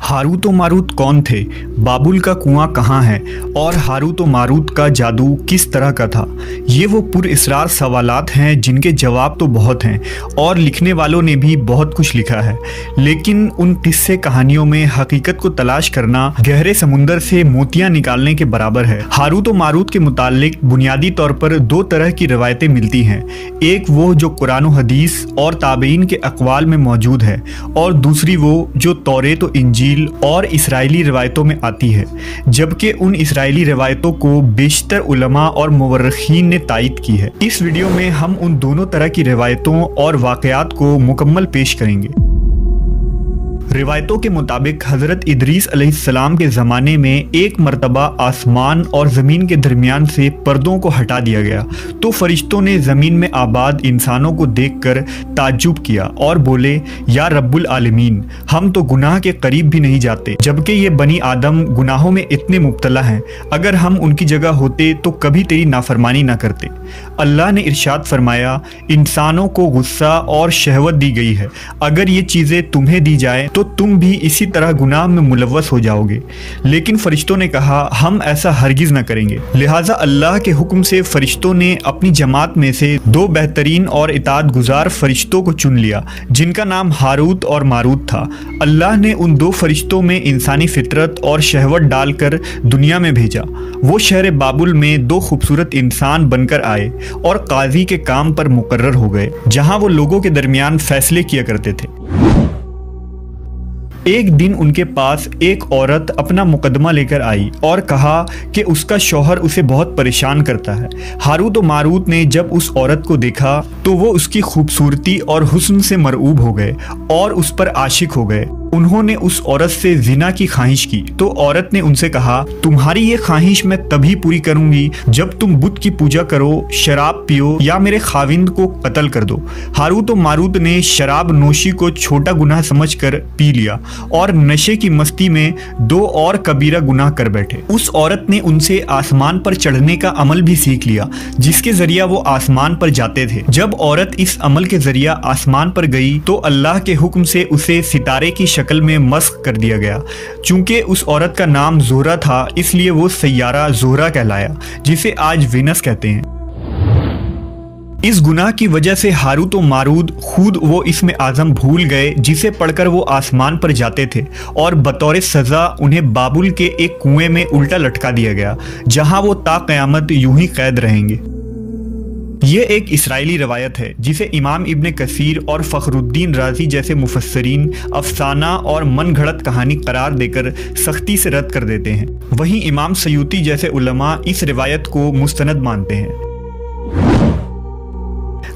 Harut व Marut कौन थे, बाबुल का कुआं कहाँ है और हारूत व मारूत का जादू किस तरह का था। ये वो पुरअसरार सवालात हैं जिनके जवाब तो बहुत हैं और लिखने वालों ने भी बहुत कुछ लिखा है, लेकिन उन किस्से कहानियों में हकीकत को तलाश करना गहरे समुंदर से मोतियां निकालने के बराबर है। हारूत व मारूत के मुतालिक बुनियादी तौर पर दो तरह की रवायतें मिलती हैं, एक वो जो कुरान व हदीस और ताबईन के अक़वाल में मौजूद है और दूसरी वो जो तौरेत व इंजील और इसराइली रिवायतों में आती है, जबकि उन इसराइली रिवायतों को बेशतर उलमा और मुवर्रिखीन ने तायीद की है। इस वीडियो में हम उन दोनों तरह की रिवायतों और वाक़यात को मुकम्मल पेश करेंगे। रिवायतों के मुताबिक हज़रत इदरीस अलैहिस्सलाम के ज़माने में एक मरतबा आसमान और ज़मीन के दरमियान से पर्दों को हटा दिया गया तो फरिश्तों ने ज़मीन में आबाद इंसानों को देखकर ताज्जुब किया और बोले, या रब्बुल आलमीन, हम तो गुनाह के करीब भी नहीं जाते, जबकि ये बनी आदम गुनाहों में इतने मुब्तला हैं। अगर हम उनकी जगह होते तो कभी तेरी नाफरमानी ना करते। अल्लाह ने इरशाद फरमाया, इंसानों को गुस्सा और शहवत दी गई है, अगर ये चीज़ें तुम्हें दी जाए तो तुम भी इसी तरह गुनाह में मुलव्वस हो जाओगे। लेकिन फरिश्तों ने कहा, हम ऐसा हरगिज़ न करेंगे। लिहाजा अल्लाह के हुक्म से फरिश्तों ने अपनी जमात में से दो बेहतरीन और इताअत गुजार फरिश्तों को चुन लिया, जिनका नाम हारूत और मारूत था। अल्लाह ने उन दो फरिश्तों में इंसानी फितरत और शहवत डालकर दुनिया में भेजा। वो शहर बाबुल में दो खूबसूरत इंसान बनकर आए और काजी के काम पर मुकर्रर हो गए, जहां वो लोगों के दरमियान फैसले किया करते थे। एक दिन उनके पास एक औरत अपना मुकदमा लेकर आई और कहा कि उसका शौहर उसे बहुत परेशान करता है। हारूत व मारूत ने जब उस औरत को देखा तो वो उसकी खूबसूरती और हुस्न से मरऊब हो गए और उस पर आशिक हो गए। उन्होंने उस औरत से जिना की ख्वाहिश की तो औरत ने उनसे कहा, तुम्हारी ये ख्वाहिश मैं तभी पूरी करूंगी जब तुम बुत की पूजा करो, शराब पियो या मेरे खाविंद को कत्ल कर दो। हारूत व मारूत ने शराब नोशी को छोटा गुनाह समझकर पी लिया और नशे की मस्ती में दो और कबीरा गुनाह कर बैठे। उस औरत ने उनसे आसमान पर चढ़ने का अमल भी सीख लिया, जिसके जरिया वो आसमान पर जाते थे। जब औरत इस अमल के जरिया आसमान पर गई तो अल्लाह के हुक्म से उसे सितारे की शक्ल में मस्ख कर दिया गया। चूंकि उस औरत का नाम ज़ोहरा था, इसलिए वो सैयारा ज़ोहरा कहलाया, जिसे आज वीनस कहते हैं। इस गुनाह की वजह से हारूत व मारूत खुद वो इसमें आज़म भूल गए जिसे पढ़कर वो आसमान पर जाते थे और बतौर सज़ा उन्हें बाबुल के एक कुएं में उल्टा लटका दिया गया, जहां वो ता क़यामत यूं ही कैद रहेंगे। ये एक इसराइली रवायत है जिसे इमाम इब्न कसीर और फ़खरुद्दीन राज़ी जैसे मुफस्सरीन अफसाना और मन घड़त कहानी करार देकर सख्ती से रद्द कर देते हैं। वहीं इमाम सयूती जैसे उलमा इस रिवायत को मुस्तनद मानते हैं।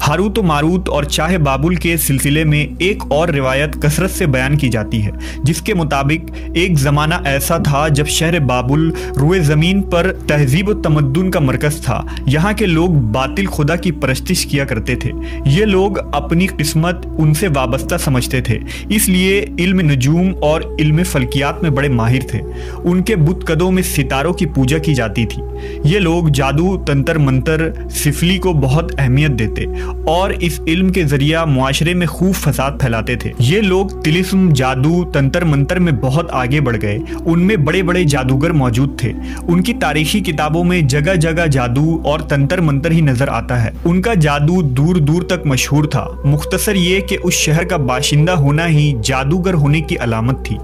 हारूत व मारूत और चाहे बाबुल के सिलसिले में एक और रिवायत कसरत से बयान की जाती है, जिसके मुताबिक एक ज़माना ऐसा था जब शहर बाबुल रुए ज़मीन पर तहजीब व तमद्दुन का मरकज़ था। यहाँ के लोग बातिल खुदा की परस्तिश किया करते थे। ये लोग अपनी किस्मत उनसे वाबस्ता समझते थे, इसलिए इल्म नजूम और इल्म फल्कियात में बड़े माहिर थे। उनके बुतकदों में सितारों की पूजा की जाती थी। ये लोग जादू, तंत्र मंत्र, सिफली को बहुत अहमियत देते और इस इल्म के जरिया मुआशरे में खूब फसाद फैलाते थे। ये लोग तिलिस्म, जादू, तंत्र मंत्र में बहुत आगे बढ़ गए। उनमें बड़े बड़े जादूगर मौजूद थे। उनकी तारीखी किताबों में जगह जगह जादू और तंत्र मंत्र ही नजर आता है। उनका जादू दूर दूर तक मशहूर था। मुख्तसर ये कि उस शहर का बाशिंदा होना ही जादूगर होने की अलामत थी।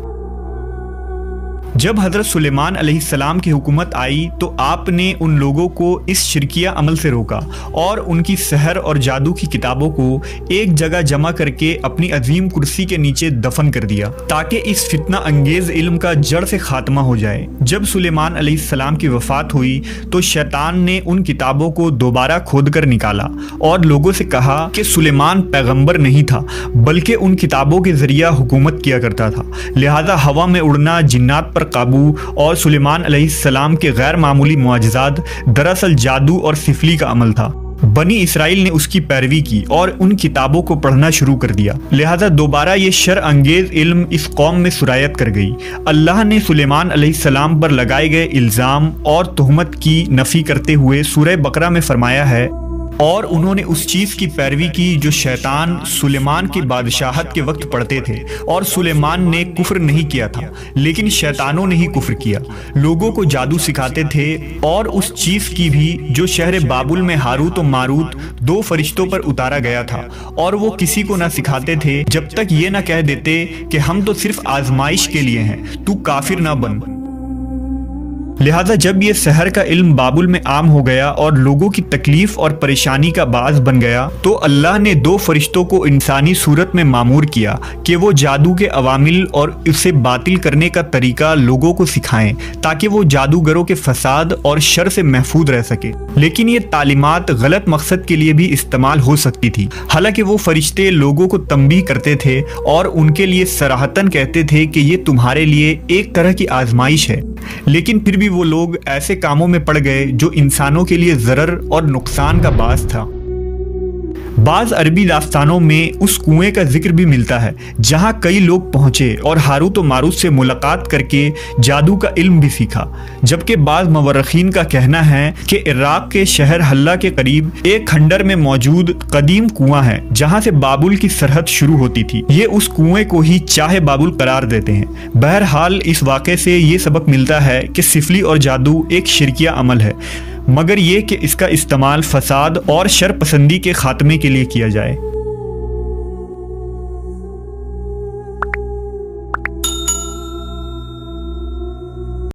जब हज़रत सुलेमान अलैहिस्सलाम की हुकूमत आई तो आपने उन लोगों को इस शिरकिया अमल से रोका और उनकी सहर और जादू की किताबों को एक जगह जमा करके अपनी अजीम कुर्सी के नीचे दफन कर दिया, ताकि इस फितना अंगेज इल्म का जड़ से खात्मा हो जाए। जब सुलेमान अलैहिस्सलाम की वफात हुई तो शैतान ने उन किताबों को दोबारा खोद कर निकाला और लोगों से कहा कि सुलेमान पैगंबर नहीं था, बल्कि उन किताबों के जरिया हुकूमत किया करता था। लिहाजा हवा में उड़ना, जिन्नात पर काबू और सुलेमान अलैहिस्सलाम के गैर मामूली मुआजिज़ात दरअसल जादू और सिफली का अमल था। बनी इसराइल ने उसकी पैरवी की और उन किताबों को पढ़ना शुरू कर दिया। लिहाजा दोबारा ये शर अंगेज इल्म इस कौम में सुरायत कर गई। अल्लाह ने सुलेमान अलैहिस्सलाम पर लगाए गए इल्ज़ाम और तुहमत की नफ़ी करते हुए सूरह बकरा में फरमाया है, اور انہوں نے اس چیز کی پیروی کی جو شیطان سلیمان کی بادشاہت کے وقت پڑھتے تھے، اور سلیمان نے کفر نہیں کیا تھا لیکن شیطانوں نے ہی کفر کیا۔ لوگوں کو جادو سکھاتے تھے، اور اس چیز کی بھی جو شہر بابل میں ہاروت و ماروت دو فرشتوں پر اتارا گیا تھا، اور وہ کسی کو نہ سکھاتے تھے جب تک یہ نہ کہہ دیتے کہ ہم تو صرف آزمائش کے لیے ہیں، تو کافر نہ بن۔ لہذا جب یہ سحر کا علم بابل میں عام ہو گیا اور لوگوں کی تکلیف اور پریشانی کا باعث بن گیا، تو اللہ نے دو فرشتوں کو انسانی صورت میں مامور کیا کہ وہ جادو کے عوامل اور اسے باطل کرنے کا طریقہ لوگوں کو سکھائیں تاکہ وہ جادوگروں کے فساد اور شر سے محفوظ رہ سکے۔ لیکن یہ تعلیمات غلط مقصد کے لیے بھی استعمال ہو سکتی تھی، حالانکہ وہ فرشتے لوگوں کو تنبیہ کرتے تھے اور ان کے لیے صراحتاً کہتے تھے کہ یہ تمہارے لیے ایک طرح کی آزمائش ہے، لیکن پھر بھی وہ لوگ ایسے کاموں میں پڑ گئے جو انسانوں کے لیے ضرر اور نقصان کا باعث تھا۔ بعض عربی داستانوں میں اس کنویں کا ذکر بھی ملتا ہے جہاں کئی لوگ پہنچے اور ہاروت و ماروت سے ملاقات کر کے جادو کا علم بھی سیکھا، جبکہ بعض مورخین کا کہنا ہے کہ عراق کے شہر حلہ کے قریب ایک کھنڈر میں موجود قدیم کنواں ہے جہاں سے بابل کی سرحد شروع ہوتی تھی۔ یہ اس کنویں کو ہی چاہ بابل قرار دیتے ہیں۔ بہرحال اس واقعے سے یہ سبق ملتا ہے کہ سفلی اور جادو ایک شرکیہ عمل ہے، مگر یہ کہ اس کا استعمال فساد اور شر پسندی کے خاتمے کے لیے کیا جائے۔